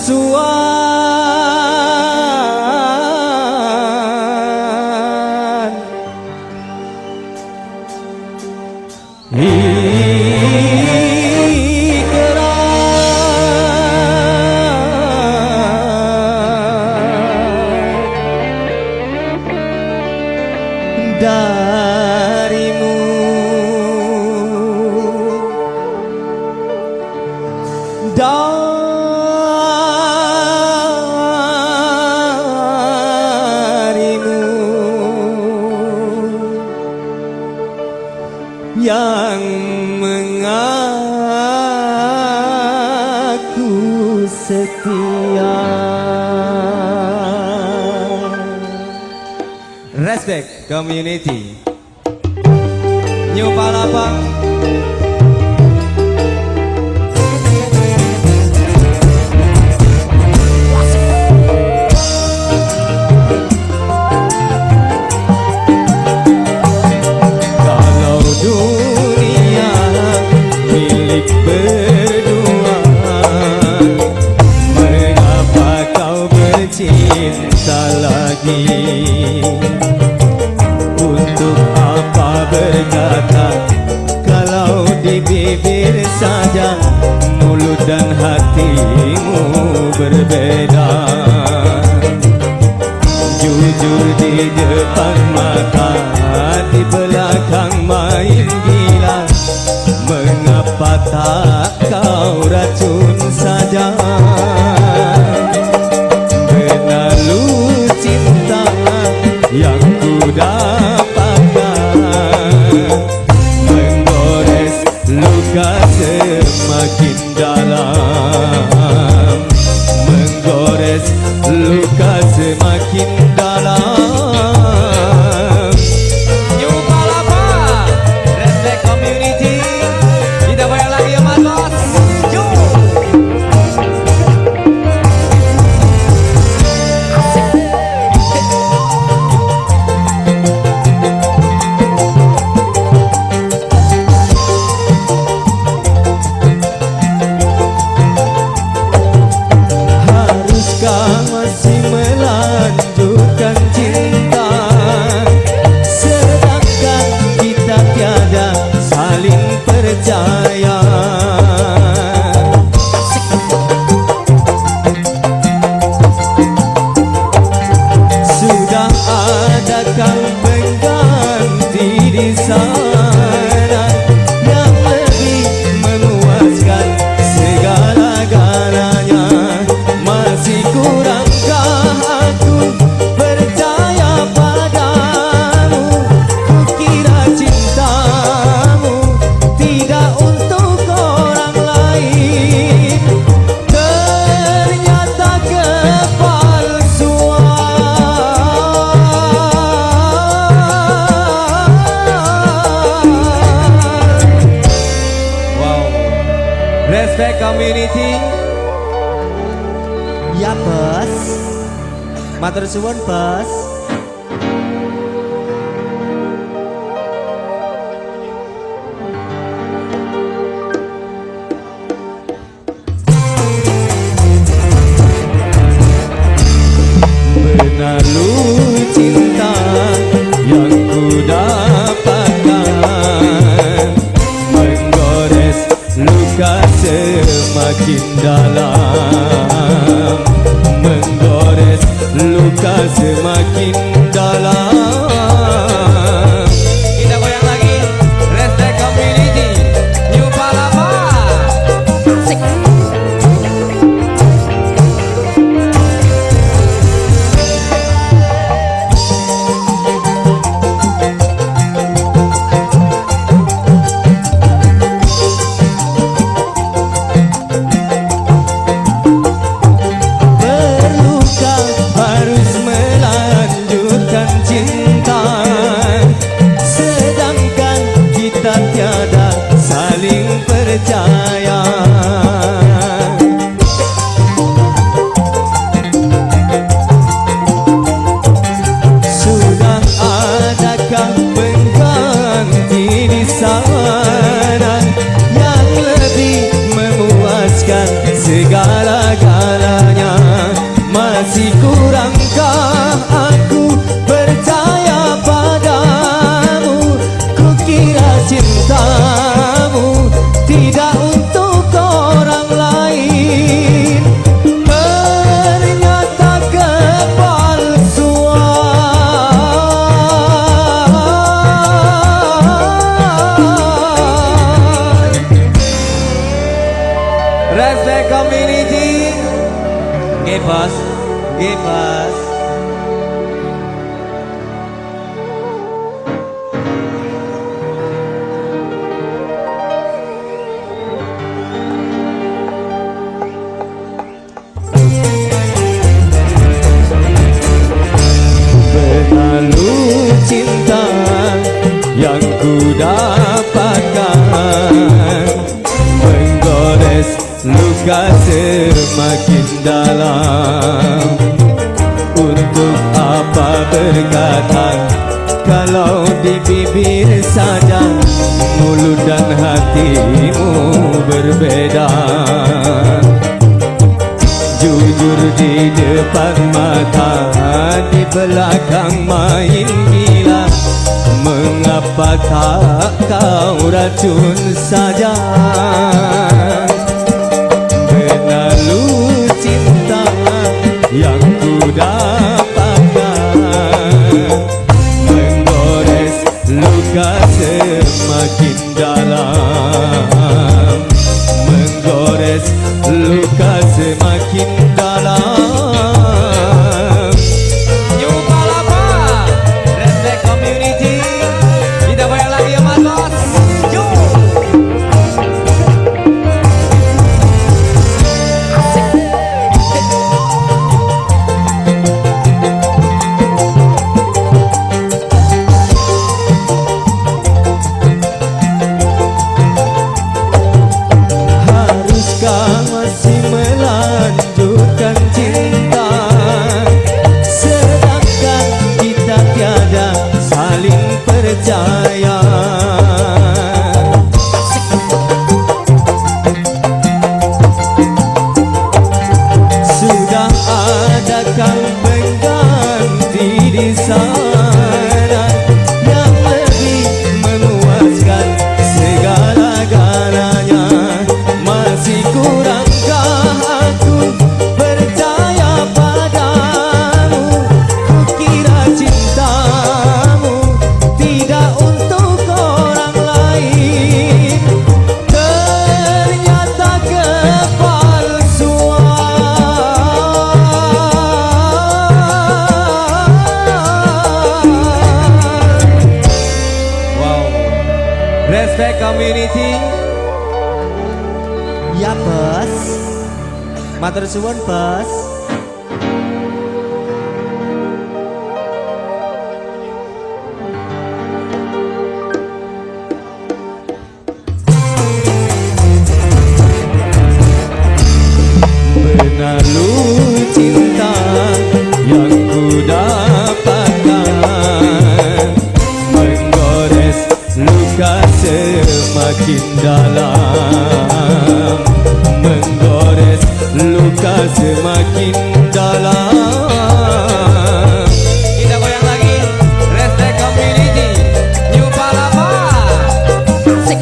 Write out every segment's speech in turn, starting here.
palsuan darimu, darimu yang mengaku setia. Respect community. New Palapa. Kalau dunia milik berdua, mengapa kau bercinta lagi? Untuk apa berkata kalau di bibir saja mulut dan hatimu berbeda? Jujur di depan mata, di belakang main gila. Mengapa tak kau racun saja? Benalu cinta yang ku dapatkan, menggores luka semakin dalam, menggores luka semakin dalam. New Palapa, respect community. Kita bayar lagi ya Mas Bos. Yo. Haruskah masih melanjutkan cinta, sedangkan kita tiada saling percaya? Sudah adakah pengganti di sana yang lebih memuaskan segala-galanya? Masih kurangkah aku percaya padamu? Kukira cintamu tidak untuk orang lain, ternyata kepalsuan. Wow, respect community. Ya bos, matur suwun bos. Benalu cinta yang ku dapatkan, menggores luka semakin dalam, menggores luka semakin dalam. Kita goyang lagi, respect community. New Palapa. Asik. Masih kurangkah aku percaya padamu? Kukira cintamu tidak untuk orang lain, ternyata kepalsuan. Respect community. Gebas, gebas. Berlalu cinta yang ku dapatkan, menggores luka semakin dalam. Untuk apa berkata kalau di bibir saja mulut dan hatimu berbeda? Jujur di depan mata, di belakang main gila. Mengapa tak kau racun saja? Berlalu cinta yang ku dapatkan, menggores luka semakin dalam, menggores luka semakin dalam. New Palapa, respect community. Kita bayar lagi ya Mas Bos. Yo. Haruskah masih melanjutkan cinta, sedangkan kita tiada saling percaya? Sudah adakah pengganti di sana yang lebih memuaskan segala-galanya? Masih kurangkah aku percaya padamu? Kukira cintamu tidak untuk orang lain, ternyata kepalsuan. Wow, respect community. Ya bos, matur suwun bos. Berlalu cinta yang ku dapatkan, menggores luka semakin dalam, menggores luka semakin dalam. Kita goyang lagi, respect community, New Palapa. Asik.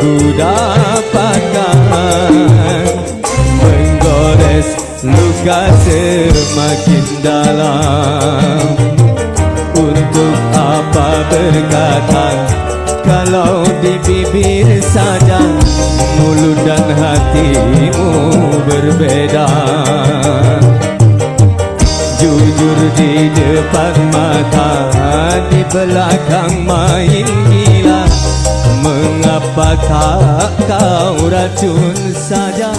ku dapatkan menggores luka semakin dalam. Untuk apa berkata kalau di bibir saja mulut dan hatimu berbeda. Jujur di depan mata, di belakang main gila. Mengapa tak kau racun saja?